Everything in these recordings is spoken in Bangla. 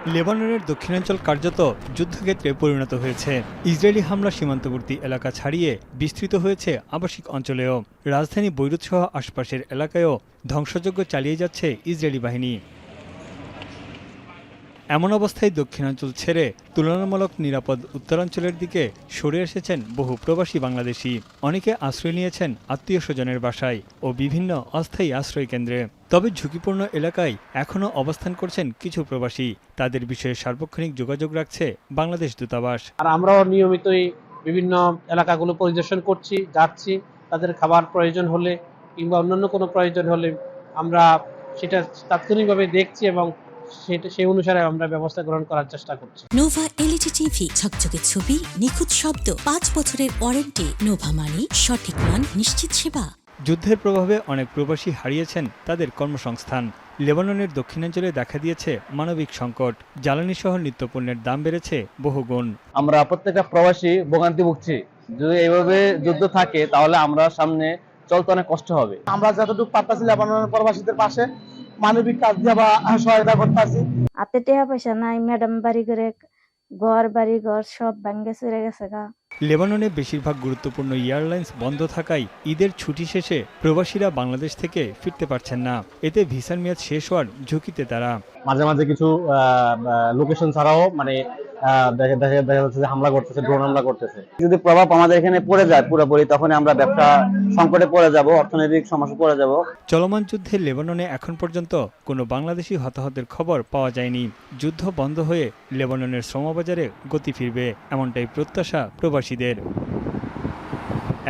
লেবাননের দক্ষিণাঞ্চল কার্যত যুদ্ধক্ষেত্রে পরিণত হয়েছে। ইসরায়েলি হামলা সীমান্তবর্তী এলাকা ছাড়িয়ে বিস্তৃত হয়েছে আবাসিক অঞ্চলেও। রাজধানী বৈরুতসহ আশপাশের এলাকায়ও ধ্বংসযজ্ঞ চালিয়ে যাচ্ছে ইসরায়েলি বাহিনী। এমন অবস্থায় দক্ষিণাঞ্চল ছেড়ে তুলনামূলক নিরাপদ উত্তরাঞ্চলের দিকে সরে এসেছেন বহু প্রবাসী বাংলাদেশি। অনেকে আশ্রয় নিয়েছেন আত্মীয় স্বজনের বাসায় ও বিভিন্ন অস্থায়ী আশ্রয়কেন্দ্রে। তবে ঝুঁকিপূর্ণ এলাকায় এখনও অবস্থান করছেন কিছু প্রবাসী। তাদের বিষয়ে সার্বক্ষণিক যোগাযোগ রাখছে বাংলাদেশ দূতাবাস। আর আমরাও নিয়মিতই বিভিন্ন এলাকাগুলো পরিদর্শন করছি, যাচ্ছি। তাদের খাবার প্রয়োজন হলে কিংবা অন্যান্য কোনো প্রয়োজন হলে আমরা সেটা তাৎক্ষণিকভাবে দেখছি এবং সেই অনুসারে আমরা ব্যবস্থা গ্রহণ করার চেষ্টা করছি। নোভা এলইডি টিভি, ঝকঝকে ছবি, নিখুঁত শব্দ, 5 বছরের ওয়ারেন্টি। নোভা মানি, সঠিক মান, নিশ্চিত সেবা। যুদ্ধের প্রভাবে অনেক প্রবাসী হারিয়েছেন তাদের কর্মসংস্থান। লেবাননের দক্ষিণাঞ্চলে দেখা দিয়েছে মানবিক সংকট। জ্বালানি সহ নিত্যপণ্যের দাম বেড়েছে বহুগুণ। আমরা প্রত্যেকটা প্রবাসী ভোগান্তি ভুগছি। যদি এইভাবে যুদ্ধ থাকে তাহলে আমরা সামনে চলতে অনেক কষ্ট হবে। আমরা যতটুকু পারতাছি লেবাননের প্রবাসীদের পাশে মানবিক কাজ দিয়ে বা সহায়তা করতেছি। হাতে টাকা পয়সা নাই, ম্যাডাম বাড়ি করে বাড়ি ঘর সব ভাঙ্গে চুরে গেছে গা। লেবাননে বেশিরভাগ গুরুত্বপূর্ণ এয়ারলাইন্স বন্ধ থাকায় ঈদের ছুটি শেষে প্রবাসীরা বাংলাদেশ থেকে ফিরতে পারছেন না। এতে ভিসার মেয়াদ শেষ হওয়ার ঝুঁকিতে তারা। মাঝে মাঝে কিছু লোকেশন ছাড়াও দেখা যাচ্ছে যে হামলা করতেছে, ড্রোন হামলা করতেছে। যদি প্রভাব আমাদের এখানে পড়ে যায় পুরোপুরি, তখন আমরা ব্যবসা সংকটে পড়ে যাব, অর্থনৈতিক সমস্যা পড়ে যাব। চলমান যুদ্ধে লেবাননে এখন পর্যন্ত কোনো বাংলাদেশি হতাহতের খবর পাওয়া যায়নি। যুদ্ধ বন্ধ হয়ে লেবাননের শ্রমবাজারে গতি ফিরবে, এমনটাই প্রত্যাশা প্রবাসীদের।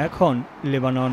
এখন লেবানন।